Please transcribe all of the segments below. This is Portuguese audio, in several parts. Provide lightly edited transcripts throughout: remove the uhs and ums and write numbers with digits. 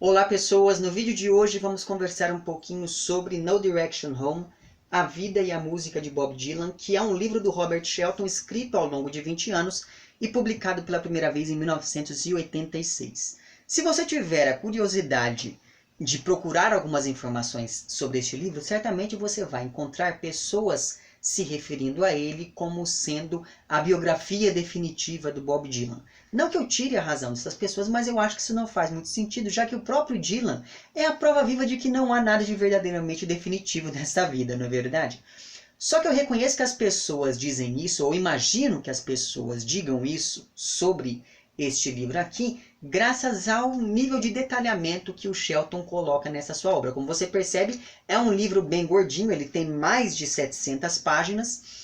Olá pessoas, no vídeo de hoje vamos conversar um pouquinho sobre No Direction Home, a vida e a música de Bob Dylan, que é um livro do Robert Shelton escrito ao longo de 20 anos e publicado pela primeira vez em 1986. Se você tiver a curiosidade de procurar algumas informações sobre este livro, certamente você vai encontrar pessoas se referindo a ele como sendo a biografia definitiva do Bob Dylan. Não que eu tire a razão dessas pessoas, mas eu acho que isso não faz muito sentido, já que o próprio Dylan é a prova viva de que não há nada de verdadeiramente definitivo nessa vida, não é verdade? Só que eu reconheço que as pessoas dizem isso, ou imagino que as pessoas digam isso sobre este livro aqui, graças ao nível de detalhamento que o Shelton coloca nessa sua obra. Como você percebe, é um livro bem gordinho, ele tem mais de 700 páginas,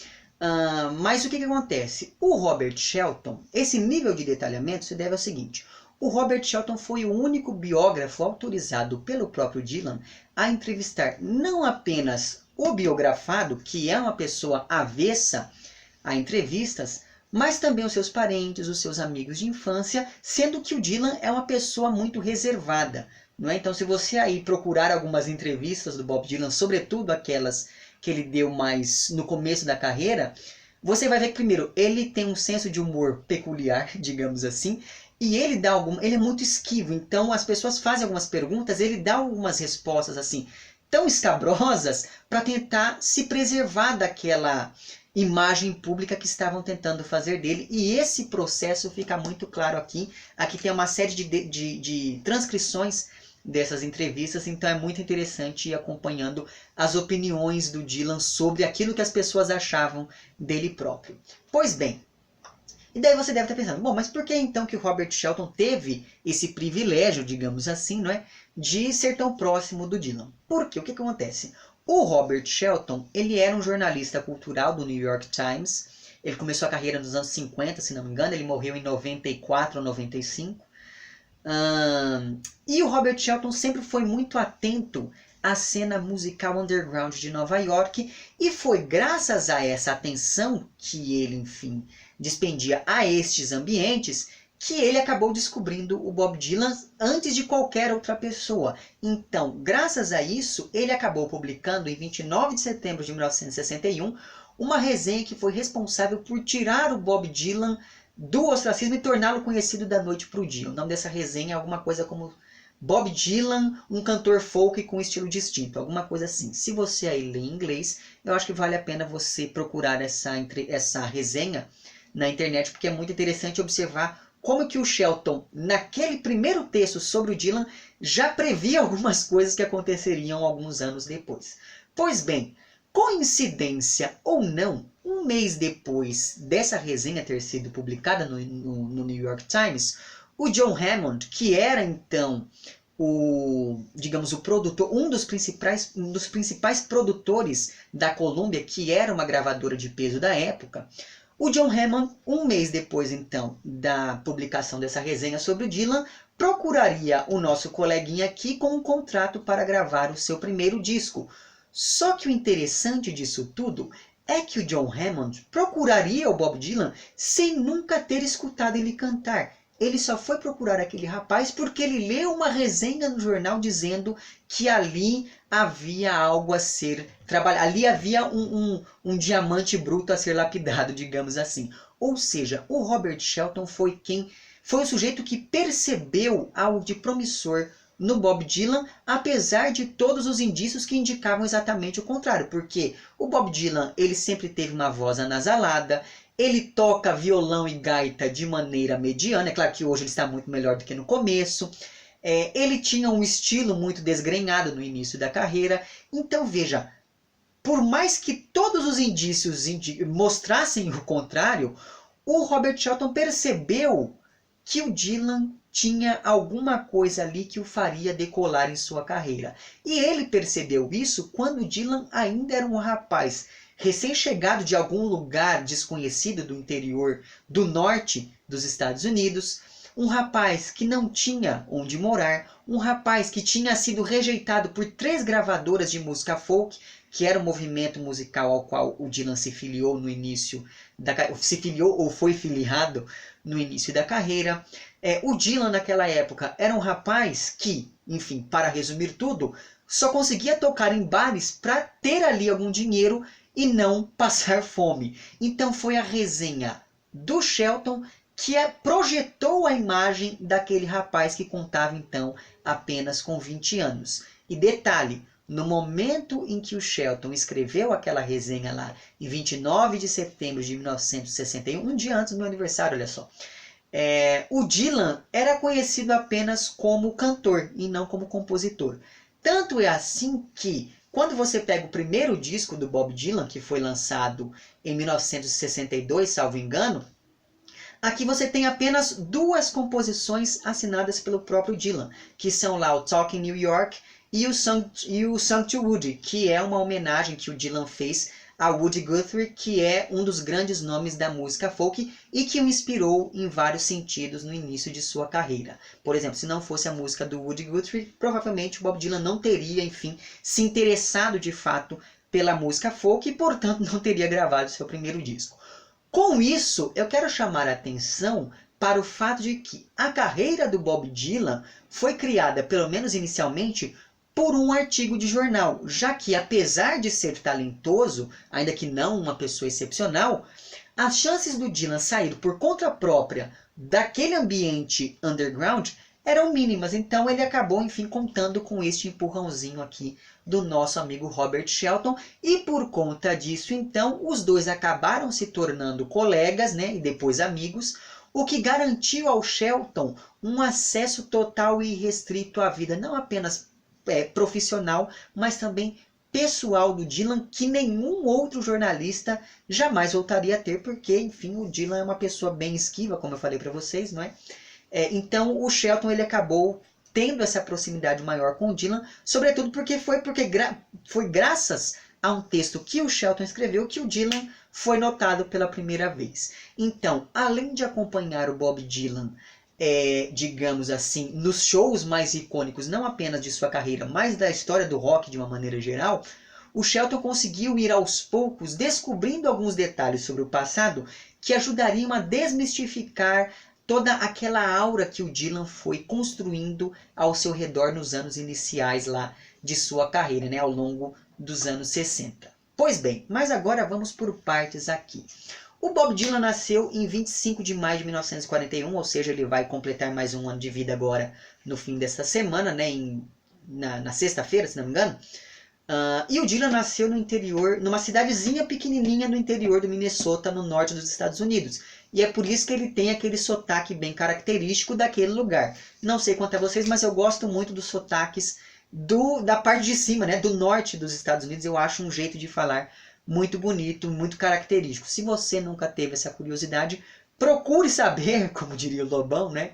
mas o que acontece? O Robert Shelton, esse nível de detalhamento se deve ao seguinte: o Robert Shelton foi o único biógrafo autorizado pelo próprio Dylan a entrevistar não apenas o biografado, que é uma pessoa avessa a entrevistas, mas também os seus parentes, os seus amigos de infância, sendo que o Dylan é uma pessoa muito reservada. Não é? Então, se você aí procurar algumas entrevistas do Bob Dylan, sobretudo aquelas que ele deu mais no começo da carreira, você vai ver que, primeiro, ele tem um senso de humor peculiar, digamos assim, e ele é muito esquivo. Então, as pessoas fazem algumas perguntas, ele dá algumas respostas assim tão escabrosas para tentar se preservar daquela imagem pública que estavam tentando fazer dele, e esse processo fica muito claro aqui. Aqui tem uma série de transcrições dessas entrevistas, então é muito interessante ir acompanhando as opiniões do Dylan sobre aquilo que as pessoas achavam dele próprio. Pois bem, e daí você deve estar pensando, bom, mas por que então que o Robert Shelton teve esse privilégio, digamos assim, não é, de ser tão próximo do Dylan? Por quê? O que acontece? O Robert Shelton, ele era um jornalista cultural do New York Times. Ele começou a carreira nos anos 50, se não me engano. Ele morreu em 94 ou 95. E o Robert Shelton sempre foi muito atento à cena musical underground de Nova York. E foi graças a essa atenção que ele, enfim, dispendia a estes ambientes que ele acabou descobrindo o Bob Dylan antes de qualquer outra pessoa. Então, graças a isso, ele acabou publicando em 29 de setembro de 1961 uma resenha que foi responsável por tirar o Bob Dylan do ostracismo e torná-lo conhecido da noite para o dia. O nome dessa resenha é alguma coisa como Bob Dylan, um cantor folk com estilo distinto, alguma coisa assim. Se você aí lê em inglês, eu acho que vale a pena você procurar essa resenha na internet, porque é muito interessante observar como que o Shelton, naquele primeiro texto sobre o Dylan, já previa algumas coisas que aconteceriam alguns anos depois. Pois bem, coincidência ou não, um mês depois dessa resenha ter sido publicada no New York Times, o John Hammond, que era então digamos, o produtor, um dos principais produtores da Columbia, que era uma gravadora de peso da época, o John Hammond, um mês depois então da publicação dessa resenha sobre o Dylan, procuraria o nosso coleguinha aqui com um contrato para gravar o seu primeiro disco. Só que o interessante disso tudo é que o John Hammond procuraria o Bob Dylan sem nunca ter escutado ele cantar. Ele só foi procurar aquele rapaz porque ele leu uma resenha no jornal dizendo que ali havia algo a ser trabalhado. Ali havia um diamante bruto a ser lapidado, digamos assim. Ou seja, o Robert Shelton foi o sujeito que percebeu algo de promissor no Bob Dylan, apesar de todos os indícios que indicavam exatamente o contrário. Porque o Bob Dylan, ele sempre teve uma voz anasalada, ele toca violão e gaita de maneira mediana. É claro que hoje ele está muito melhor do que no começo. Ele tinha um estilo muito desgrenhado no início da carreira. Então veja, por mais que todos os indícios mostrassem o contrário, o Robert Shelton percebeu que o Dylan tinha alguma coisa ali que o faria decolar em sua carreira. E ele percebeu isso quando o Dylan ainda era um rapaz recém-chegado de algum lugar desconhecido do interior do norte dos Estados Unidos, um rapaz que não tinha onde morar, um rapaz que tinha sido rejeitado por 3 gravadoras de música folk, que era o movimento musical ao qual o Dylan se filiou no início se filiou ou foi filiado no início da carreira. O Dylan naquela época era um rapaz que enfim, para resumir tudo, só conseguia tocar em bares para ter ali algum dinheiro e não passar fome. Então foi a resenha do Shelton que projetou a imagem daquele rapaz que contava então apenas com 20 anos. E detalhe, no momento em que o Shelton escreveu aquela resenha lá, em 29 de setembro de 1961, um dia antes do meu aniversário, olha só, o Dylan era conhecido apenas como cantor e não como compositor. Tanto é assim que, quando você pega o primeiro disco do Bob Dylan, que foi lançado em 1962, salvo engano, aqui você tem apenas 2 composições assinadas pelo próprio Dylan, que são lá o Talking New York e o Song to Woody, que é uma homenagem que o Dylan fez a Woody Guthrie, que é um dos grandes nomes da música folk e que o inspirou em vários sentidos no início de sua carreira. Por exemplo, se não fosse a música do Woody Guthrie, provavelmente o Bob Dylan não teria, enfim, se interessado de fato pela música folk e, portanto, não teria gravado seu primeiro disco. Com isso, eu quero chamar a atenção para o fato de que a carreira do Bob Dylan foi criada, pelo menos inicialmente, por um artigo de jornal, já que, apesar de ser talentoso, ainda que não uma pessoa excepcional, as chances do Dylan sair por conta própria daquele ambiente underground eram mínimas. Então ele acabou, enfim, contando com este empurrãozinho aqui do nosso amigo Robert Shelton, e por conta disso, então, os dois acabaram se tornando colegas, né, e depois amigos, o que garantiu ao Shelton um acesso total e irrestrito à vida, não apenas profissional, mas também pessoal do Dylan, que nenhum outro jornalista jamais voltaria a ter, porque, enfim, o Dylan é uma pessoa bem esquiva, como eu falei para vocês, não é? Então o Shelton ele acabou tendo essa proximidade maior com o Dylan, sobretudo porque foi graças a um texto que o Shelton escreveu que o Dylan foi notado pela primeira vez. Então, além de acompanhar o Bob Dylan, digamos assim, nos shows mais icônicos, não apenas de sua carreira, mas da história do rock de uma maneira geral, o Shelton conseguiu ir aos poucos descobrindo alguns detalhes sobre o passado que ajudariam a desmistificar toda aquela aura que o Dylan foi construindo ao seu redor nos anos iniciais lá de sua carreira, né, ao longo dos anos 60. Pois bem, mas agora vamos por partes aqui. O Bob Dylan nasceu em 25 de maio de 1941, ou seja, ele vai completar mais um ano de vida agora no fim desta semana, né, na sexta-feira, se não me engano. E o Dylan nasceu no interior, numa cidadezinha pequenininha no interior do Minnesota, no norte dos Estados Unidos. E é por isso que ele tem aquele sotaque bem característico daquele lugar. Não sei quanto a vocês, mas eu gosto muito dos sotaques da parte de cima, né, do norte dos Estados Unidos. Eu acho um jeito de falar muito bonito, muito característico. Se você nunca teve essa curiosidade, procure saber, como diria o Lobão, né?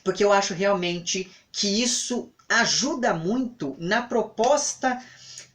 Porque eu acho realmente que isso ajuda muito na proposta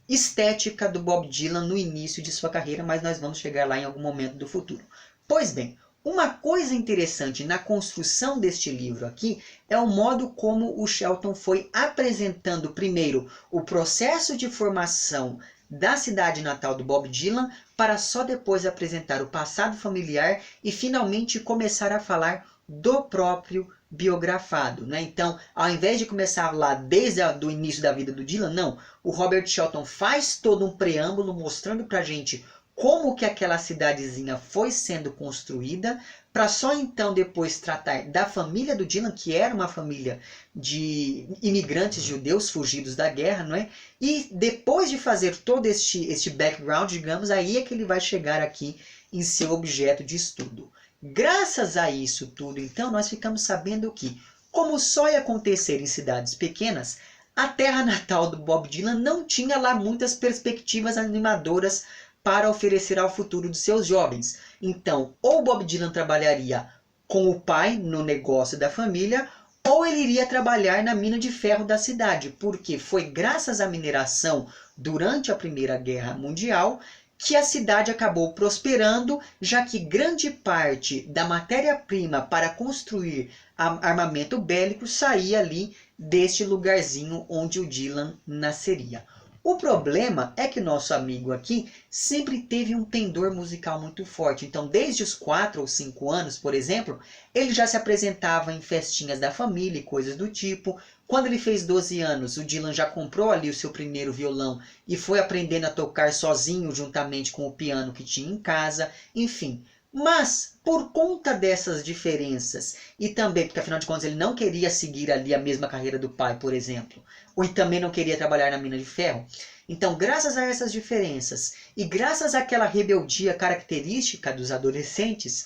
estética do Bob Dylan no início de sua carreira, mas nós vamos chegar lá em algum momento do futuro. Pois bem, uma coisa interessante na construção deste livro aqui é o modo como o Shelton foi apresentando primeiro o processo de formação da cidade natal do Bob Dylan, para só depois apresentar o passado familiar e finalmente começar a falar do próprio biografado, né? Então, ao invés de começar lá desde o início da vida do Dylan, não. O Robert Shelton faz todo um preâmbulo mostrando pra gente como que aquela cidadezinha foi sendo construída, para só então depois tratar da família do Dylan, que era uma família de imigrantes judeus fugidos da guerra, não é? E depois de fazer todo este background, digamos, aí é que ele vai chegar aqui em seu objeto de estudo. Graças a isso tudo, então, nós ficamos sabendo que, como só ia acontecer em cidades pequenas, a terra natal do Bob Dylan não tinha lá muitas perspectivas animadoras para oferecer ao futuro de seus jovens. Então, ou Bob Dylan trabalharia com o pai no negócio da família, ou ele iria trabalhar na mina de ferro da cidade, porque foi graças à mineração durante a Primeira Guerra Mundial que a cidade acabou prosperando, já que grande parte da matéria-prima para construir armamento bélico saía ali deste lugarzinho onde o Dylan nasceria. O problema é que nosso amigo aqui sempre teve um pendor musical muito forte. Então, desde os 4 ou 5 anos, por exemplo, ele já se apresentava em festinhas da família e coisas do tipo. Quando ele fez 12 anos, o Dylan já comprou ali o seu primeiro violão e foi aprendendo a tocar sozinho, juntamente com o piano que tinha em casa, enfim. Mas, por conta dessas diferenças, e também porque afinal de contas ele não queria seguir ali a mesma carreira do pai, por exemplo, ou também não queria trabalhar na mina de ferro, então, graças a essas diferenças e graças àquela rebeldia característica dos adolescentes,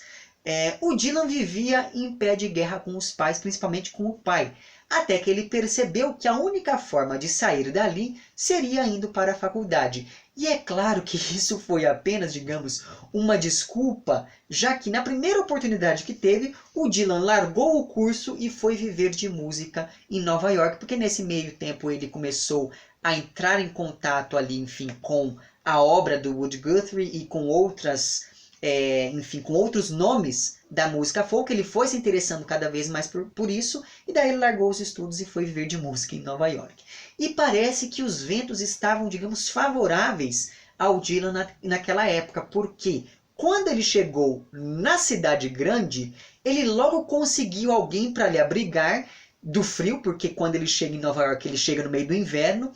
o Dylan vivia em pé de guerra com os pais, principalmente com o pai, até que ele percebeu que a única forma de sair dali seria indo para a faculdade. E é claro que isso foi apenas, digamos, uma desculpa, já que na primeira oportunidade que teve, o Dylan largou o curso e foi viver de música em Nova York, porque nesse meio tempo ele começou a entrar em contato ali, enfim, com a obra do Woody Guthrie e com outras, enfim, com outros nomes da música folk. Ele foi se interessando cada vez mais por isso, e daí ele largou os estudos e foi viver de música em Nova York. E parece que os ventos estavam, digamos, favoráveis ao Dylan naquela época, porque quando ele chegou na cidade grande, ele logo conseguiu alguém para lhe abrigar do frio, porque quando ele chega em Nova York, ele chega no meio do inverno,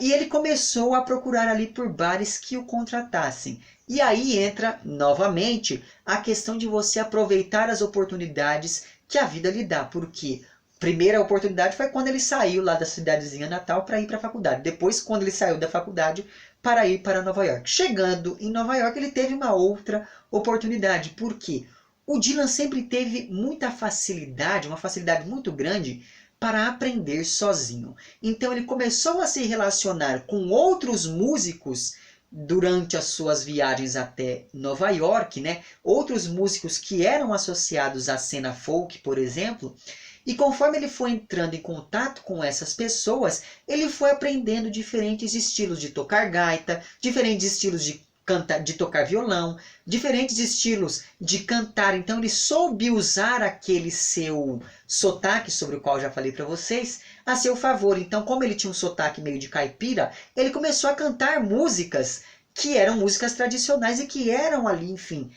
e ele começou a procurar ali por bares que o contratassem. E aí entra novamente a questão de você aproveitar as oportunidades que a vida lhe dá, porque primeira oportunidade foi quando ele saiu lá da cidadezinha natal para ir para a faculdade. Depois, quando ele saiu da faculdade para ir para Nova York. Chegando em Nova York, ele teve uma outra oportunidade, porque o Dylan sempre teve muita facilidade, uma facilidade muito grande para aprender sozinho. Então ele começou a se relacionar com outros músicos durante as suas viagens até Nova York, né? Outros músicos que eram associados à cena folk, por exemplo. E conforme ele foi entrando em contato com essas pessoas, ele foi aprendendo diferentes estilos de tocar gaita, diferentes estilos de tocar violão, diferentes estilos de cantar. Então ele soube usar aquele seu sotaque, sobre o qual já falei para vocês, a seu favor. Então, como ele tinha um sotaque meio de caipira, ele começou a cantar músicas que eram músicas tradicionais e que eram ali, enfim,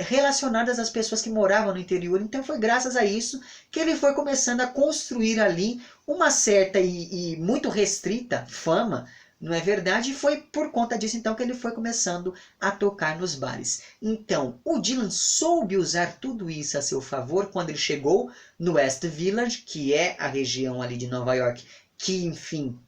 relacionadas às pessoas que moravam no interior. Então foi graças a isso que ele foi começando a construir ali uma certa e muito restrita fama, não é verdade? E foi por conta disso então que ele foi começando a tocar nos bares. Então, o Dylan soube usar tudo isso a seu favor quando ele chegou no West Village, que é a região ali de Nova York, que, enfim,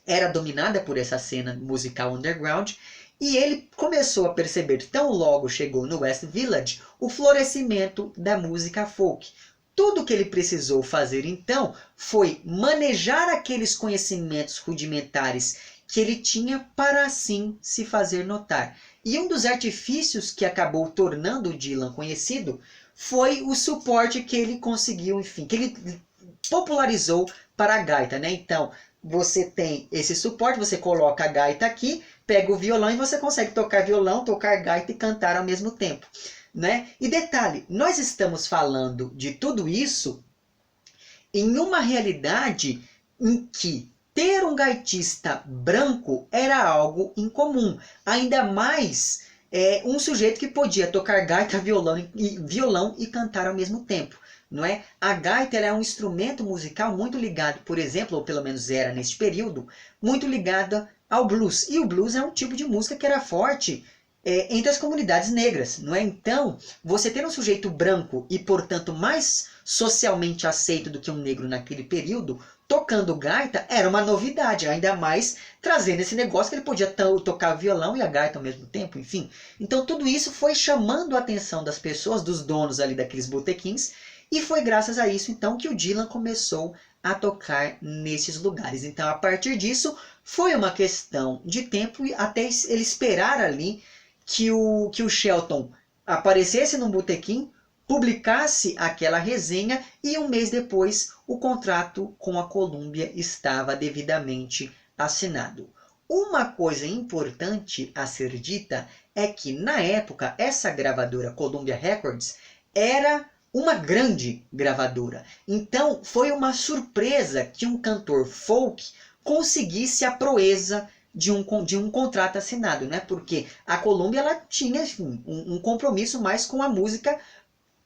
era dominada por essa cena musical underground. E ele começou a perceber, tão logo chegou no West Village, o florescimento da música folk. Tudo que ele precisou fazer então foi manejar aqueles conhecimentos rudimentares que ele tinha para assim se fazer notar. E um dos artifícios que acabou tornando o Dylan conhecido foi o suporte que ele conseguiu, enfim, que ele popularizou para a gaita, né? Então, você tem esse suporte, você coloca a gaita aqui, pega o violão e você consegue tocar violão, tocar gaita e cantar ao mesmo tempo, né? E detalhe, nós estamos falando de tudo isso em uma realidade em que ter um gaitista branco era algo incomum, ainda mais um sujeito que podia tocar gaita, violão e cantar ao mesmo tempo. Não é? A gaita ela é um instrumento musical muito ligado, por exemplo, ou pelo menos era neste período, muito ligada ao blues. E o blues é um tipo de música que era forte entre as comunidades negras. Não é? Então, você ter um sujeito branco e, portanto, mais socialmente aceito do que um negro naquele período, tocando gaita, era uma novidade, ainda mais trazendo esse negócio que ele podia tocar violão e a gaita ao mesmo tempo, enfim. Então, tudo isso foi chamando a atenção das pessoas, dos donos ali daqueles botequins, e foi graças a isso, então, que o Dylan começou a tocar nesses lugares. Então, a partir disso, foi uma questão de tempo até ele esperar ali que o Shelton aparecesse num botequim, publicasse aquela resenha e um mês depois o contrato com a Columbia estava devidamente assinado. Uma coisa importante a ser dita é que, na época, essa gravadora Columbia Records era uma grande gravadora. Então foi uma surpresa que um cantor folk conseguisse a proeza de um contrato assinado, né? Porque a Columbia ela tinha, enfim, um compromisso mais com a música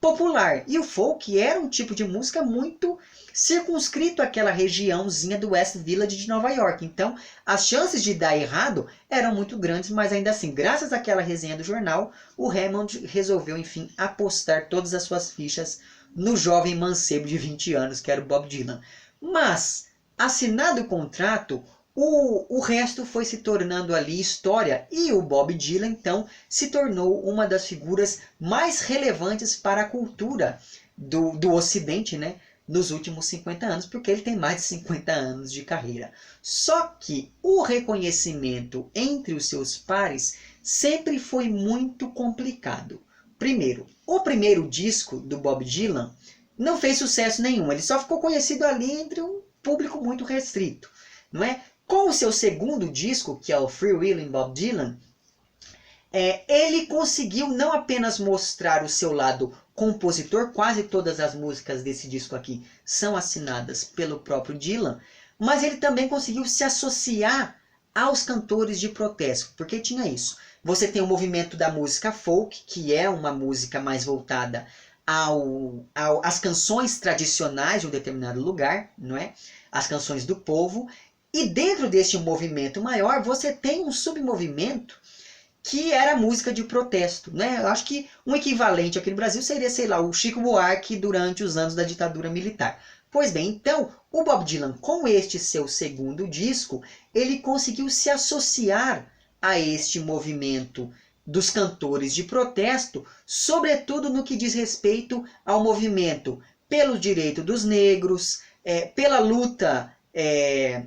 popular. E o folk era um tipo de música muito circunscrito àquela regiãozinha do West Village de Nova York. Então, as chances de dar errado eram muito grandes, mas ainda assim, graças àquela resenha do jornal, o Hammond resolveu, enfim, apostar todas as suas fichas no jovem mancebo de 20 anos, que era o Bob Dylan. Mas, assinado o contrato, o resto foi se tornando ali história e o Bob Dylan então se tornou uma das figuras mais relevantes para a cultura do Ocidente, né, nos últimos 50 anos, porque ele tem mais de 50 anos de carreira. Só que o reconhecimento entre os seus pares sempre foi muito complicado. Primeiro, o primeiro disco do Bob Dylan não fez sucesso nenhum, ele só ficou conhecido ali entre um público muito restrito, não é? Com o seu segundo disco, que é o Free Wheelin' Bob Dylan, ele conseguiu não apenas mostrar o seu lado compositor, quase todas as músicas desse disco aqui são assinadas pelo próprio Dylan, mas ele também conseguiu se associar aos cantores de protesto, porque tinha isso. Você tem o movimento da música folk, que é uma música mais voltada às canções tradicionais de um determinado lugar, não é? As canções do povo. E dentro deste movimento maior, você tem um submovimento que era a música de protesto, né? Eu acho que um equivalente aqui no Brasil seria, sei lá, o Chico Buarque durante os anos da ditadura militar. Pois bem, então, o Bob Dylan, com este seu segundo disco, ele conseguiu se associar a este movimento dos cantores de protesto, sobretudo no que diz respeito ao movimento pelo direito dos negros, pela luta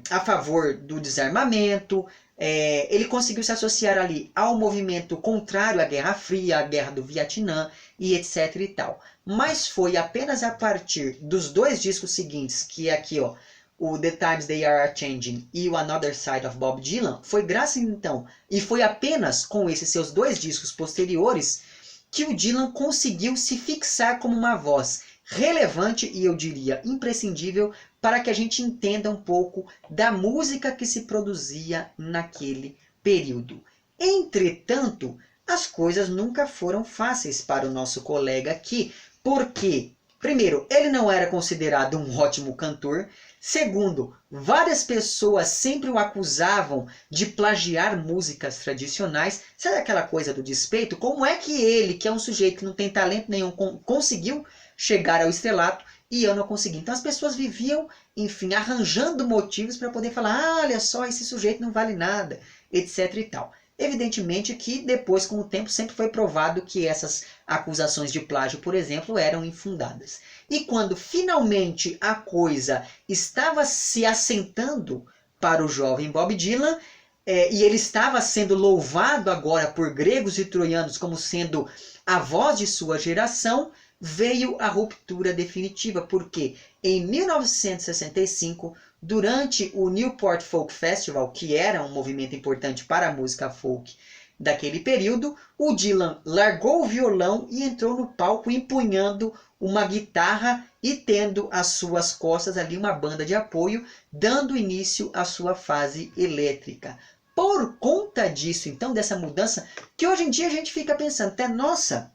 a favor do desarmamento. Ele conseguiu se associar ali ao movimento contrário à Guerra Fria, à Guerra do Vietnã e etc e tal. Mas foi apenas a partir dos dois discos seguintes, que é aqui, ó, o The Times They Are Changing e o Another Side of Bob Dylan, foi graças então, e foi apenas com esses seus dois discos posteriores, que o Dylan conseguiu se fixar como uma voz relevante e eu diria imprescindível para que a gente entenda um pouco da música que se produzia naquele período. Entretanto, as coisas nunca foram fáceis para o nosso colega aqui, porque, primeiro, ele não era considerado um ótimo cantor. Segundo, várias pessoas sempre o acusavam de plagiar músicas tradicionais. Sabe aquela coisa do despeito? Como é que ele, que é um sujeito que não tem talento nenhum, conseguiu chegar ao estrelato e eu não consegui? Então as pessoas viviam, enfim, arranjando motivos para poder falar: ah, olha só, esse sujeito não vale nada, etc e tal. Evidentemente que depois, com o tempo, sempre foi provado que essas acusações de plágio, por exemplo, eram infundadas. E quando finalmente a coisa estava se assentando para o jovem Bob Dylan, e ele estava sendo louvado agora por gregos e troianos como sendo a voz de sua geração, veio a ruptura definitiva, porque em 1965, durante o Newport Folk Festival, que era um movimento importante para a música folk daquele período, o Dylan largou o violão e entrou no palco empunhando uma guitarra e tendo às suas costas ali uma banda de apoio, dando início à sua fase elétrica. Por conta disso, então, dessa mudança, que hoje em dia a gente fica pensando até, nossa,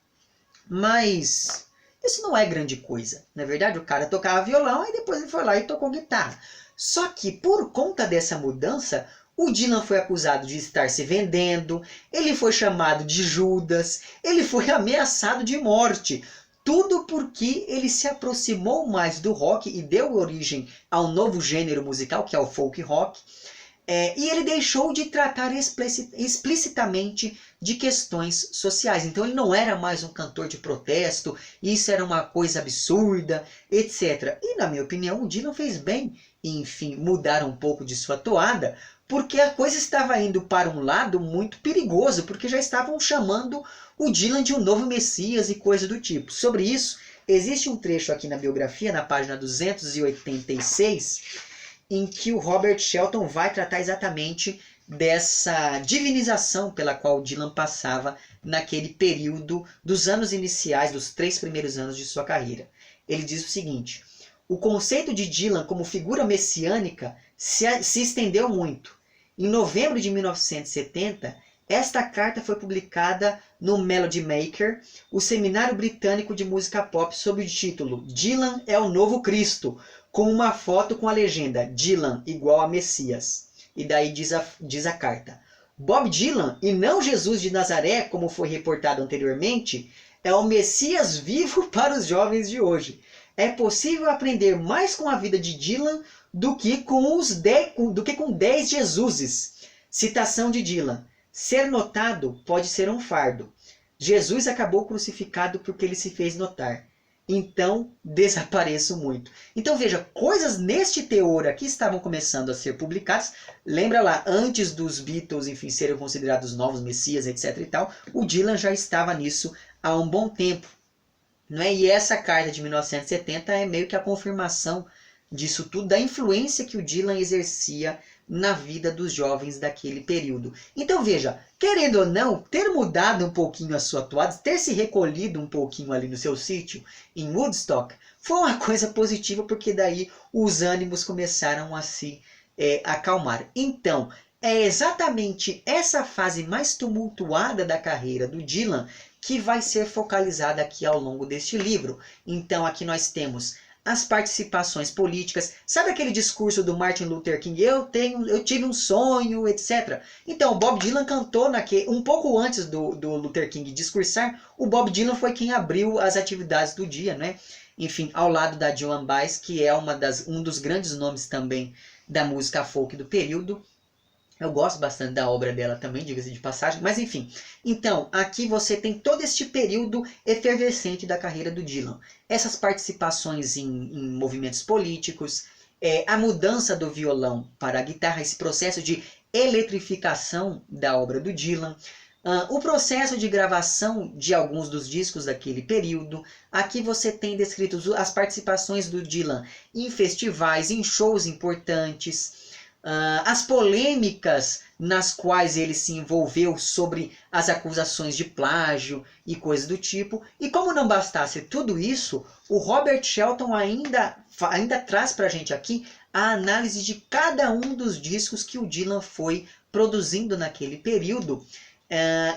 mas isso não é grande coisa. Na verdade, o cara tocava violão e depois ele foi lá e tocou guitarra. Só que por conta dessa mudança, o Dylan foi acusado de estar se vendendo, ele foi chamado de Judas, ele foi ameaçado de morte. Tudo porque ele se aproximou mais do rock e deu origem a um novo gênero musical, que é o folk rock. E ele deixou de tratar explicitamente de questões sociais. Então ele não era mais um cantor de protesto, isso era uma coisa absurda, etc. E na minha opinião, o Dylan fez bem em, enfim, mudar um pouco de sua toada, porque a coisa estava indo para um lado muito perigoso, porque já estavam chamando o Dylan de um novo Messias e coisa do tipo. Sobre isso, existe um trecho aqui na biografia, na página 286, em que o Robert Shelton vai tratar exatamente dessa divinização pela qual o Dylan passava naquele período dos anos iniciais, dos 3 primeiros anos de sua carreira. Ele diz o seguinte: o conceito de Dylan como figura messiânica se estendeu muito. Em novembro de 1970, Esta carta foi publicada no Melody Maker, o seminário britânico de música pop, sob o título Dylan é o Novo Cristo, com uma foto com a legenda Dylan igual a Messias. E daí diz a carta: Bob Dylan, e não Jesus de Nazaré, como foi reportado anteriormente, é o Messias vivo para os jovens de hoje. É possível aprender mais com a vida de Dylan do que com 10 Jesuses. Citação de Dylan: ser notado pode ser um fardo. Jesus acabou crucificado porque ele se fez notar. Então desapareço muito. Então veja, coisas neste teor aqui estavam começando a ser publicadas. Lembra lá, antes dos Beatles, enfim, serem considerados novos messias, etc e tal, o Dylan já estava nisso há um bom tempo. Não é? E essa carta de 1970 é meio que a confirmação disso tudo, da influência que o Dylan exercia na vida dos jovens daquele período. Então veja, querendo ou não, ter mudado um pouquinho a sua toada, ter se recolhido um pouquinho ali no seu sítio, em Woodstock, foi uma coisa positiva, porque daí os ânimos começaram a se acalmar. Então, é exatamente essa fase mais tumultuada da carreira do Dylan que vai ser focalizada aqui ao longo deste livro. Então aqui nós temos as participações políticas. Sabe aquele discurso do Martin Luther King? Eu tive um sonho, etc. Então, o Bob Dylan cantou um pouco antes do Luther King discursar. O Bob Dylan foi quem abriu as atividades do dia, né? Enfim, ao lado da Joan Baez, que é um dos grandes nomes também da música folk do período. Eu gosto bastante da obra dela também, diga-se de passagem, mas enfim. Então, aqui você tem todo este período efervescente da carreira do Dylan. Essas participações em movimentos políticos, a mudança do violão para a guitarra, esse processo de eletrificação da obra do Dylan, o processo de gravação de alguns dos discos daquele período. Aqui você tem descritos as participações do Dylan em festivais, em shows importantes, as polêmicas nas quais ele se envolveu sobre as acusações de plágio e coisas do tipo. E como não bastasse tudo isso, o Robert Shelton ainda traz para a gente aqui a análise de cada um dos discos que o Dylan foi produzindo naquele período.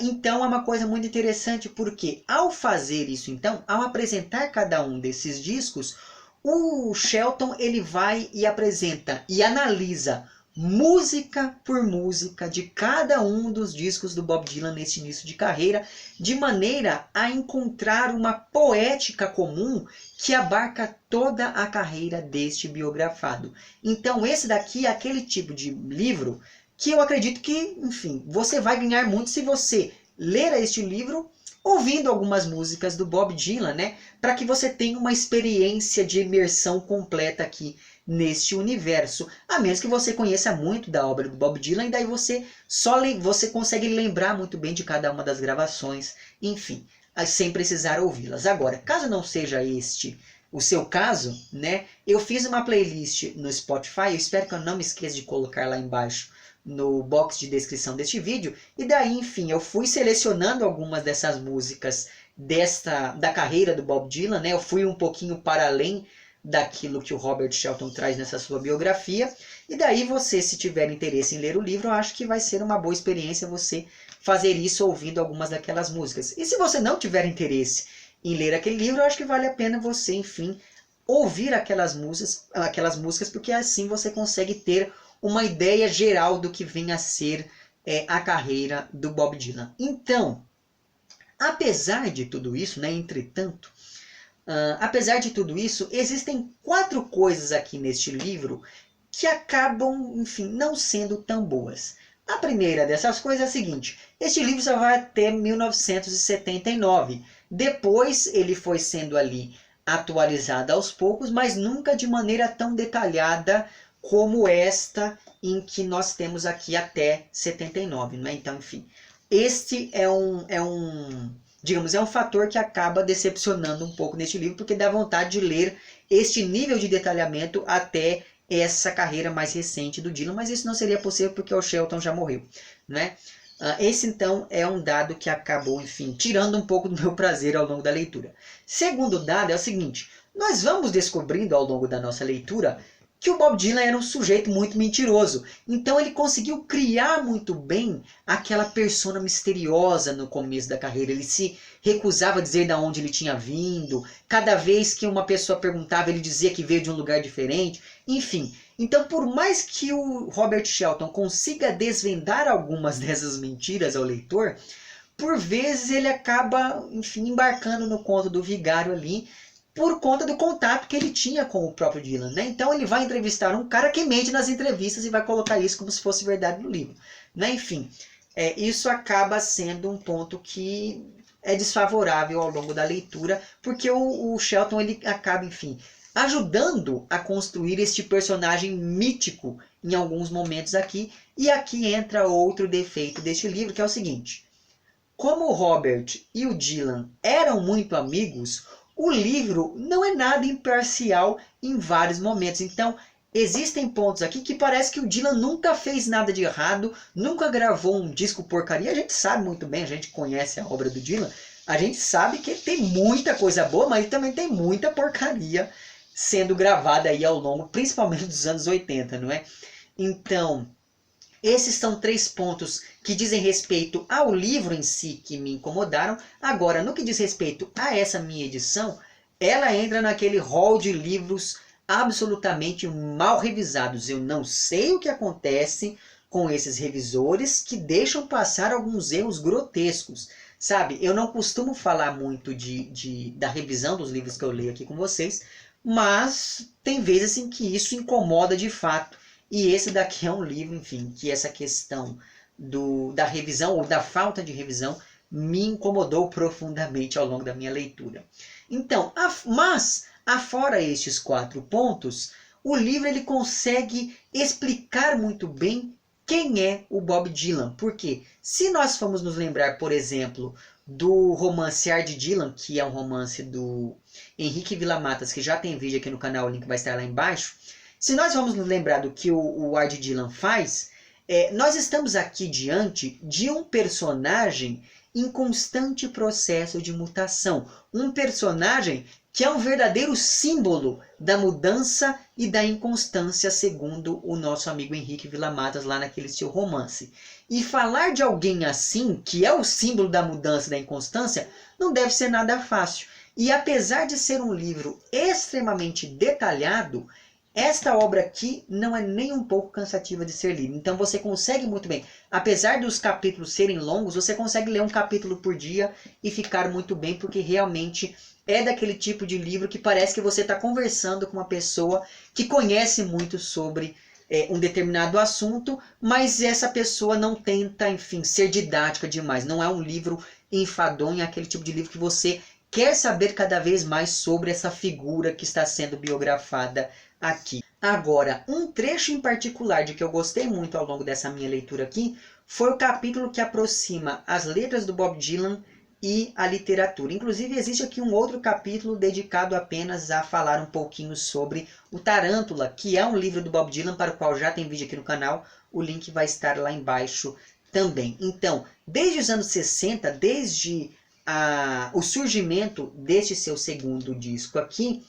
Então é uma coisa muito interessante, porque ao fazer isso, então, ao apresentar cada um desses discos, o Shelton ele vai e apresenta e analisa música por música de cada um dos discos do Bob Dylan nesse início de carreira, de maneira a encontrar uma poética comum que abarca toda a carreira deste biografado. Então esse daqui é aquele tipo de livro que eu acredito que, enfim, você vai ganhar muito se você ler este livro ouvindo algumas músicas do Bob Dylan, né? Para que você tenha uma experiência de imersão completa aqui neste universo. A menos que você conheça muito da obra do Bob Dylan, e daí você consegue lembrar muito bem de cada uma das gravações, enfim, sem precisar ouvi-las. Agora, caso não seja este o seu caso, né? Eu fiz uma playlist no Spotify, eu espero que eu não me esqueça de colocar lá embaixo no box de descrição deste vídeo, e daí, enfim, eu fui selecionando algumas dessas músicas da carreira do Bob Dylan, né? Eu fui um pouquinho para além daquilo que o Robert Shelton traz nessa sua biografia, e daí você, se tiver interesse em ler o livro, eu acho que vai ser uma boa experiência você fazer isso ouvindo algumas daquelas músicas. E se você não tiver interesse em ler aquele livro, eu acho que vale a pena você, enfim, ouvir aquelas músicas, porque assim você consegue ter uma ideia geral do que vem a ser a carreira do Bob Dylan. Então, apesar de tudo isso, né, entretanto, apesar de tudo isso, existem 4 coisas aqui neste livro que acabam, enfim, não sendo tão boas. A primeira dessas coisas é a seguinte: este livro só vai até 1979. Depois ele foi sendo ali atualizado aos poucos, mas nunca de maneira tão detalhada como esta em que nós temos aqui até 79, né? Então, enfim, este é um fator que acaba decepcionando um pouco neste livro, porque dá vontade de ler este nível de detalhamento até essa carreira mais recente do Dylan, mas isso não seria possível porque o Shelton já morreu, né? Esse, então, é um dado que acabou, enfim, tirando um pouco do meu prazer ao longo da leitura. Segundo dado é o seguinte: nós vamos descobrindo ao longo da nossa leitura que o Bob Dylan era um sujeito muito mentiroso. Então ele conseguiu criar muito bem aquela persona misteriosa no começo da carreira. Ele se recusava a dizer de onde ele tinha vindo. Cada vez que uma pessoa perguntava, ele dizia que veio de um lugar diferente. Enfim, então por mais que o Robert Shelton consiga desvendar algumas dessas mentiras ao leitor, por vezes ele acaba, enfim, embarcando no conto do vigário ali, por conta do contato que ele tinha com o próprio Dylan, né? Então ele vai entrevistar um cara que mente nas entrevistas e vai colocar isso como se fosse verdade no livro, né? Enfim, isso acaba sendo um ponto que é desfavorável ao longo da leitura, porque o Shelton ele acaba, enfim, ajudando a construir este personagem mítico em alguns momentos aqui. E aqui entra outro defeito deste livro, que é o seguinte: como o Robert e o Dylan eram muito amigos, o livro não é nada imparcial em vários momentos. Então, existem pontos aqui que parece que o Dylan nunca fez nada de errado, nunca gravou um disco porcaria. A gente sabe muito bem, a gente conhece a obra do Dylan, a gente sabe que tem muita coisa boa, mas também tem muita porcaria sendo gravada aí ao longo, principalmente dos anos 80, não é? Então, esses são 3 pontos que dizem respeito ao livro em si que me incomodaram. Agora, no que diz respeito a essa minha edição, ela entra naquele hall de livros absolutamente mal revisados. Eu não sei o que acontece com esses revisores que deixam passar alguns erros grotescos. Sabe, eu não costumo falar muito da revisão dos livros que eu leio aqui com vocês, mas tem vezes em que isso incomoda de fato. E esse daqui é um livro, enfim, que essa questão da revisão ou da falta de revisão me incomodou profundamente ao longo da minha leitura. Então, mas, afora estes 4 pontos, o livro ele consegue explicar muito bem quem é o Bob Dylan. Porque se nós formos nos lembrar, por exemplo, do romance Ar de Dylan, que é um romance do Henrique Villamatas, que já tem vídeo aqui no canal, o link vai estar lá embaixo. Se nós vamos nos lembrar do que o Ard Dylan faz, nós estamos aqui diante de um personagem em constante processo de mutação. Um personagem que é um verdadeiro símbolo da mudança e da inconstância, segundo o nosso amigo Henrique Villamatas lá naquele seu romance. E falar de alguém assim, que é o símbolo da mudança e da inconstância, não deve ser nada fácil. E apesar de ser um livro extremamente detalhado, esta obra aqui não é nem um pouco cansativa de ser lida. Então você consegue muito bem, apesar dos capítulos serem longos, você consegue ler um capítulo por dia e ficar muito bem, porque realmente é daquele tipo de livro que parece que você está conversando com uma pessoa que conhece muito sobre um determinado assunto, mas essa pessoa não tenta, enfim, ser didática demais. Não é um livro enfadonho, é aquele tipo de livro que você quer saber cada vez mais sobre essa figura que está sendo biografada aqui. Agora, um trecho em particular de que eu gostei muito ao longo dessa minha leitura aqui foi o capítulo que aproxima as letras do Bob Dylan e a literatura. Inclusive, existe aqui um outro capítulo dedicado apenas a falar um pouquinho sobre o Tarântula, que é um livro do Bob Dylan, para o qual já tem vídeo aqui no canal. O link vai estar lá embaixo também. Então, desde os anos 60, desde o surgimento deste seu segundo disco aqui,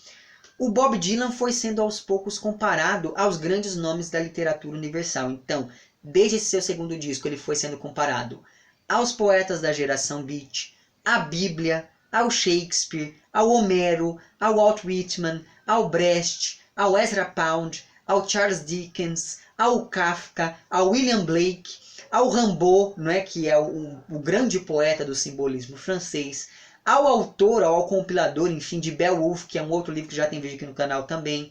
o Bob Dylan foi sendo aos poucos comparado aos grandes nomes da literatura universal. Então, desde esse seu segundo disco, ele foi sendo comparado aos poetas da geração Beat, à Bíblia, ao Shakespeare, ao Homero, ao Walt Whitman, ao Brecht, ao Ezra Pound, ao Charles Dickens, ao Kafka, ao William Blake, ao Rimbaud, não é, que é o grande poeta do simbolismo francês, ao autor, ao compilador, enfim, de Beowulf, que é um outro livro que já tem vídeo aqui no canal também.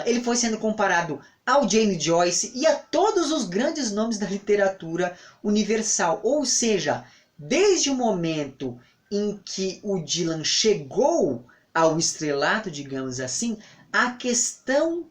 Ele foi sendo comparado ao James Joyce e a todos os grandes nomes da literatura universal. Ou seja, desde o momento em que o Dylan chegou ao estrelato, digamos assim, a questão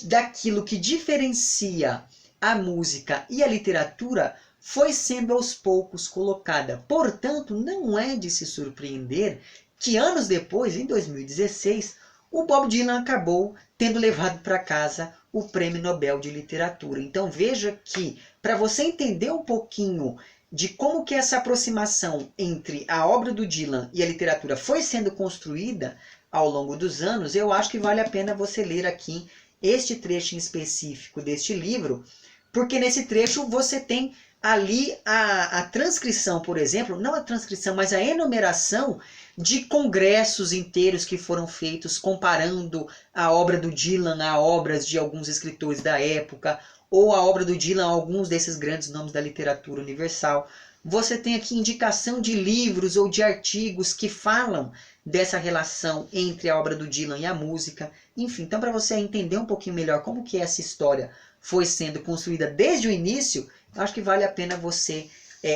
daquilo que diferencia a música e a literatura foi sendo aos poucos colocada. Portanto, não é de se surpreender que anos depois, em 2016, o Bob Dylan acabou tendo levado para casa o Prêmio Nobel de Literatura. Então veja que, para você entender um pouquinho de como que essa aproximação entre a obra do Dylan e a literatura foi sendo construída ao longo dos anos, eu acho que vale a pena você ler aqui este trecho em específico deste livro, porque nesse trecho você tem ali a transcrição, por exemplo, não a transcrição, mas a enumeração de congressos inteiros que foram feitos comparando a obra do Dylan a obras de alguns escritores da época, ou a obra do Dylan a alguns desses grandes nomes da literatura universal. Você tem aqui indicação de livros ou de artigos que falam dessa relação entre a obra do Dylan e a música. Enfim, então para você entender um pouquinho melhor como que essa história foi sendo construída desde o início, acho que vale a pena você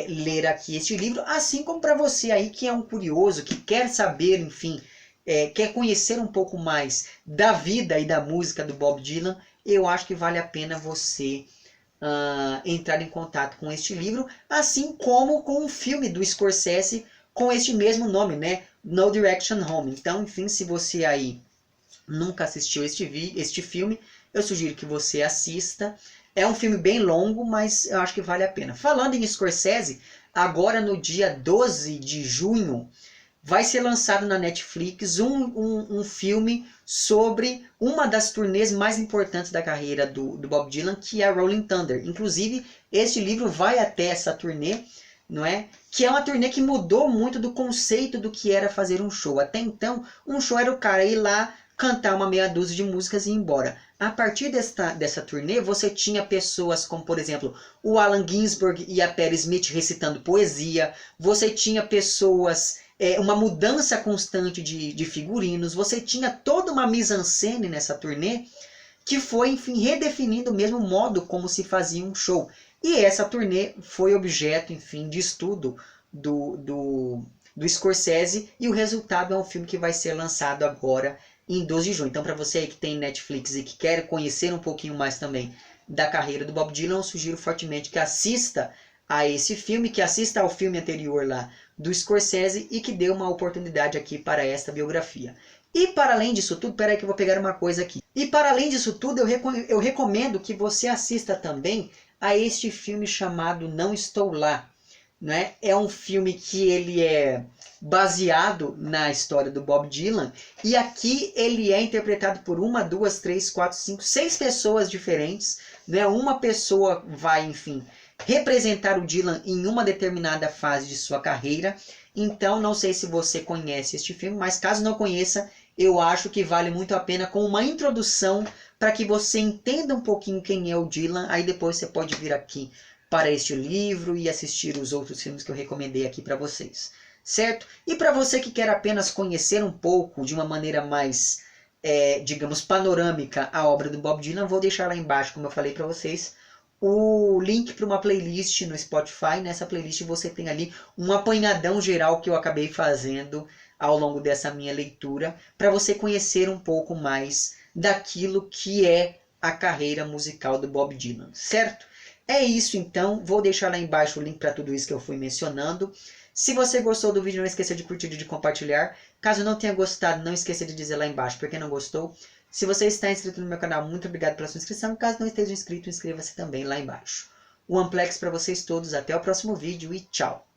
ler aqui este livro, assim como para você aí que é um curioso, que quer saber, enfim, quer conhecer um pouco mais da vida e da música do Bob Dylan, eu acho que vale a pena você entrar em contato com este livro, assim como com um filme do Scorsese com este mesmo nome, né? No Direction Home. Então, enfim, se você aí nunca assistiu este filme, eu sugiro que você assista. É um filme bem longo, mas eu acho que vale a pena. Falando em Scorsese, agora no dia 12 de junho, vai ser lançado na Netflix um filme sobre uma das turnês mais importantes da carreira do Bob Dylan, que é a Rolling Thunder. Inclusive, este livro vai até essa turnê, não é? Que é uma turnê que mudou muito do conceito do que era fazer um show. Até então, um show era o cara ir lá, cantar uma meia dúzia de músicas e ir embora. A partir dessa turnê, você tinha pessoas como, por exemplo, o Allen Ginsberg e a Patti Smith recitando poesia. Você tinha pessoas, uma mudança constante de figurinos. Você tinha toda uma mise-en-scène nessa turnê que foi, enfim, redefinindo o mesmo modo como se fazia um show. E essa turnê foi objeto, enfim, de estudo do Scorsese, e o resultado é um filme que vai ser lançado agora em 12 de junho. Então, para você aí que tem Netflix e que quer conhecer um pouquinho mais também da carreira do Bob Dylan, eu sugiro fortemente que assista a esse filme, que assista ao filme anterior lá do Scorsese e que dê uma oportunidade aqui para esta biografia. E para além disso tudo, peraí que eu vou pegar uma coisa aqui. E para além disso tudo, eu recomendo que você assista também a este filme chamado Não Estou Lá. Né? É um filme que ele é baseado na história do Bob Dylan, e aqui ele é interpretado por 1, 2, 3, 4, 5, 6 pessoas diferentes. Né? Uma pessoa vai, enfim, representar o Dylan em uma determinada fase de sua carreira. Então, não sei se você conhece este filme, mas caso não conheça, eu acho que vale muito a pena com uma introdução para que você entenda um pouquinho quem é o Dylan. Aí depois você pode vir aqui para este livro e assistir os outros filmes que eu recomendei aqui para vocês, certo? E para você que quer apenas conhecer um pouco de uma maneira mais, digamos, panorâmica a obra do Bob Dylan, vou deixar lá embaixo, como eu falei para vocês, o link para uma playlist no Spotify. Nessa playlist você tem ali um apanhadão geral que eu acabei fazendo ao longo dessa minha leitura, para você conhecer um pouco mais daquilo que é a carreira musical do Bob Dylan, certo? É isso então, vou deixar lá embaixo o link para tudo isso que eu fui mencionando. Se você gostou do vídeo, não esqueça de curtir e de compartilhar. Caso não tenha gostado, não esqueça de dizer lá embaixo por que não gostou. Se você está inscrito no meu canal, muito obrigado pela sua inscrição. Caso não esteja inscrito, inscreva-se também lá embaixo. Um Amplex para vocês todos, até o próximo vídeo e tchau!